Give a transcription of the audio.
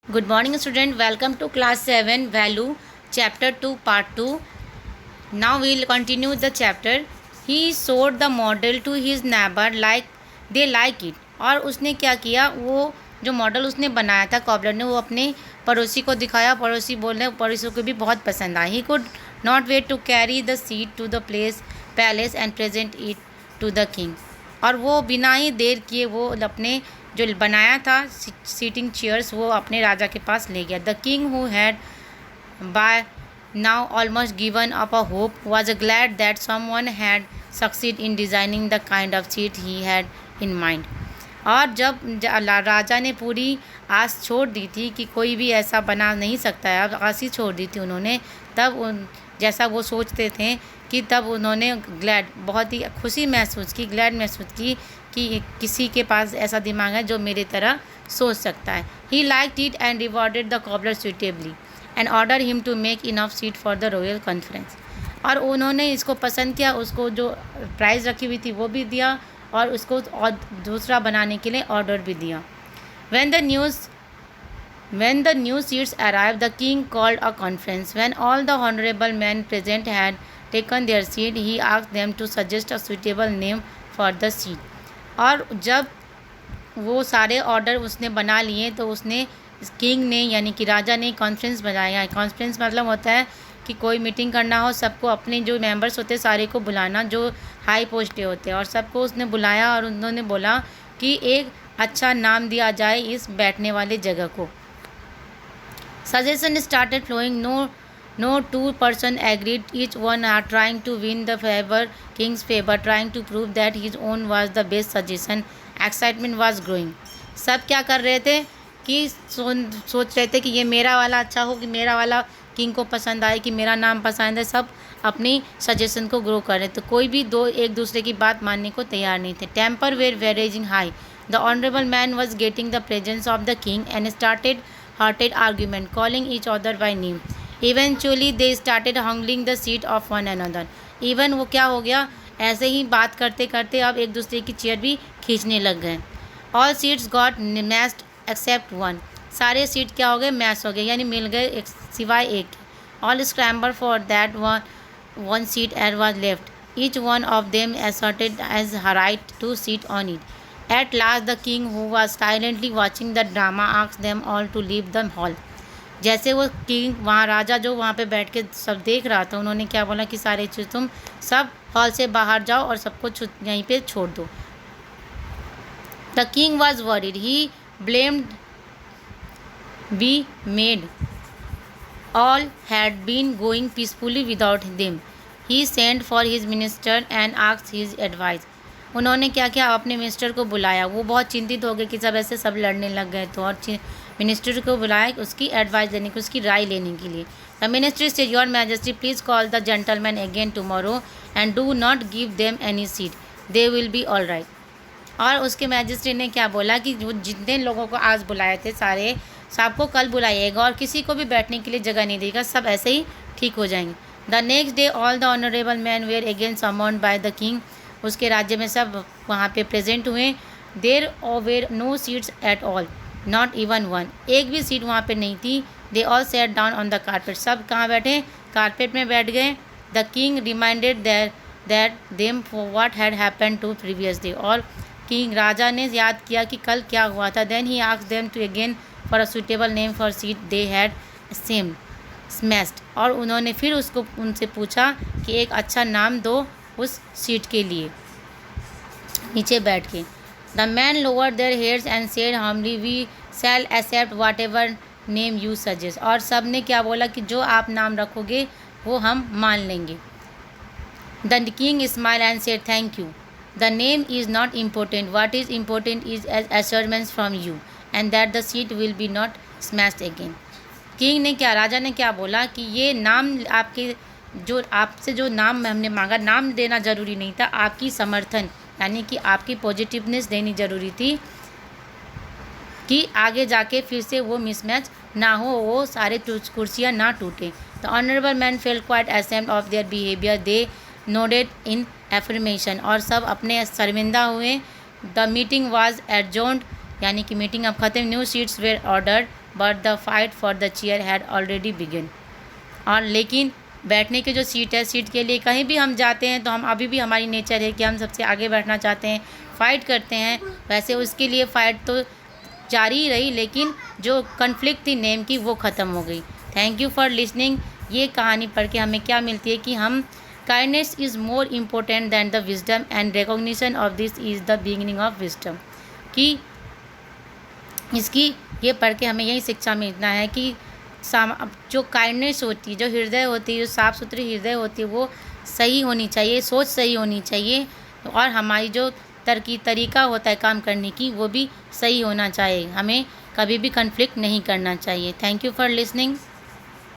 Good morning, student. Welcome to class 7 value chapter 2 part 2. Now we will continue the chapter. He showed the model to his neighbor like they like it. और उसने क्या किया, वो जो model उसने बनाया था कॉबलर ने, वो अपने पड़ोसी को दिखाया. पड़ोसी बोलने पड़ोसी को भी बहुत पसंद आया. He could not wait to carry the seat to the palace and present it to the king. और वो बिना ही देर किए वो अपने जो बनाया था सीटिंग चेयर्स वो अपने राजा के पास ले गया. The king who had by now almost given up a hope was glad that someone had succeeded in designing the kind of seat he had in mind. और जब राजा ने पूरी आस छोड़ दी थी कि कोई भी ऐसा बना नहीं सकता है, अब आस ही छोड़ दी थी उन्होंने, तब जैसा वो सोचते थे कि तब उन्होंने बहुत ही खुशी महसूस की, ग्लैड महसूस की कि किसी के पास ऐसा दिमाग है जो मेरी तरह सोच सकता है. He liked it and rewarded the cobbler suitably and order him to make enough seat for the royal conference. और उन्होंने इसको पसंद किया, उसको जो प्राइज़ रखी हुई थी वो भी दिया और उसको और दूसरा बनाने के लिए ऑर्डर भी दिया. When the new seats arrived, the king called a conference. When all the honorable men present had taken their seat, he asked them to suggest a suitable name for the seat. और जब वो सारे order उसने बना लिए तो उसने king ने यानी कि राजा ने कॉन्फ्रेंस बनाया. कॉन्फ्रेंस मतलब होता है कि कोई मीटिंग करना हो, सबको अपने जो मेंबर्स होते हैं सारे को बुलाना जो हाई पोस्टे होते हैं, और सबको उसने बुलाया और उन्होंने बोला कि एक अच्छा नाम दिया जाए इस बैठने वाले जगह को. Suggestion started flowing. No two person agreed. Each one are trying to win the king's favor, trying to prove that his own was the best suggestion. Excitement was growing. सब क्या कर रहे थे कि सोच रहे थे कि ये मेरा वाला अच्छा हो, कि मेरा वाला किंग को पसंद आए, कि मेरा नाम पसंद है. सब अपनी सजेशन को ग्रो कर रहे थे. कोई भी एक दूसरे की बात मानने को तैयार नहीं थे. Temper were raging high. The honourable man was getting the presence of the king and started heated argument, calling each other by name. Eventually they started haggling the seat of one another. Even वो क्या हो गया, ऐसे ही बात करते करते अब एक दूसरे की चेयर भी खींचने लग गए. All seats got matched except one. सारे सीट क्या हो गए, मैच हो गए, यानी मिल गए सिवाय एक. All scrambled for that one seat as was left. Each one of them asserted as her right to sit on it. At last the king, who was silently watching the drama, asked them all to leave the hall. जैसे वो king वहाँ राजा जो वहाँ पे बैठ के सब देख रहा था, उन्होंने क्या बोला कि सारे चीज़ तुम सब हॉल से बाहर जाओ और सबको यहीं पे छोड़ दो. The king was worried. He blamed we made all had been going peacefully without them. He sent for his minister and asked his advice. उन्होंने क्या किया, अपने मिनिस्टर को बुलाया. वो बहुत चिंतित हो गए कि सब ऐसे सब लड़ने लग गए, तो और मिनिस्टर को बुलाया उसकी एडवाइस देने की, उसकी राय लेने के लिए. The minister said, your majesty please call the gentleman again tomorrow and do not give them any seat, they will be all right. और उसके मैजिस्ट्रेट ने क्या बोला कि जो जितने लोगों को आज बुलाए थे सारे सबको कल बुलाइएगा और किसी को भी बैठने के लिए जगह नहीं देगा, सब ऐसे ही ठीक हो जाएंगे. The next day all the honourable man were again summoned by the king. उसके राज्य में सब वहाँ पे प्रेजेंट हुए. There were no seats at all, not even one. एक भी सीट वहाँ पे नहीं थी. They all set down on the carpet. सब कहाँ बैठे, कारपेट में बैठ गए. The king reminded that them for what had happened to previous day. और किंग राजा ने याद किया कि कल क्या हुआ था. Then he asked them to again for a suitable name for seat they had smashed. और उन्होंने फिर उसको उनसे पूछा कि एक अच्छा नाम दो उस सीट के लिए नीचे बैठ के. The man lower their heads and said humbly, we shall accept whatever name you suggest. और सब ने क्या बोला कि जो आप नाम रखोगे वो हम मान लेंगे. The king smile and said thank you, the name is not important, what is important is assurance from you and that the seat will be not smashed again. King ने क्या, राजा ने क्या बोला कि ये नाम आपके जो आपसे जो नाम हमने मांगा, नाम देना ज़रूरी नहीं था, आपकी समर्थन यानी कि आपकी पॉजिटिवनेस देनी ज़रूरी थी कि आगे जाके फिर से वो मिसमैच ना हो, वो सारे कुर्सियाँ ना टूटे. The honourable man felt quite ashamed of their behaviour. They nodded in affirmation. और सब अपने शर्मिंदा हुए. द मीटिंग वाज एडजोन्ड यानी कि मीटिंग अब ख़त्म. New seats were ordered. But the fight for the chair had already begin. और लेकिन बैठने की जो सीट है, सीट के लिए कहीं भी हम जाते हैं तो हम अभी भी हमारी नेचर है कि हम सबसे आगे बैठना चाहते हैं, फ़ाइट करते हैं। वैसे उसके लिए फ़ाइट तो जारी ही रही, लेकिन जो कन्फ्लिक्ट थी नेम की वो ख़त्म हो गई। Thank you for listening. ये कहानी पढ़ के हमें क्या मिलती है कि हम kindness is more important than the wisdom and recognition of this is the beginning of wisdom. कि इसकी ये पढ़ के हमें यही शिक्षा मिलना है कि जो काइंडनेस होती है, जो हृदय होती है, जो साफ़ सुथरी हृदय होती है, वो सही होनी चाहिए, सोच सही होनी चाहिए, और हमारी जो तरीका होता है काम करने की वो भी सही होना चाहिए। हमें कभी भी कन्फ्लिक्ट नहीं करना चाहिए। Thank you for listening.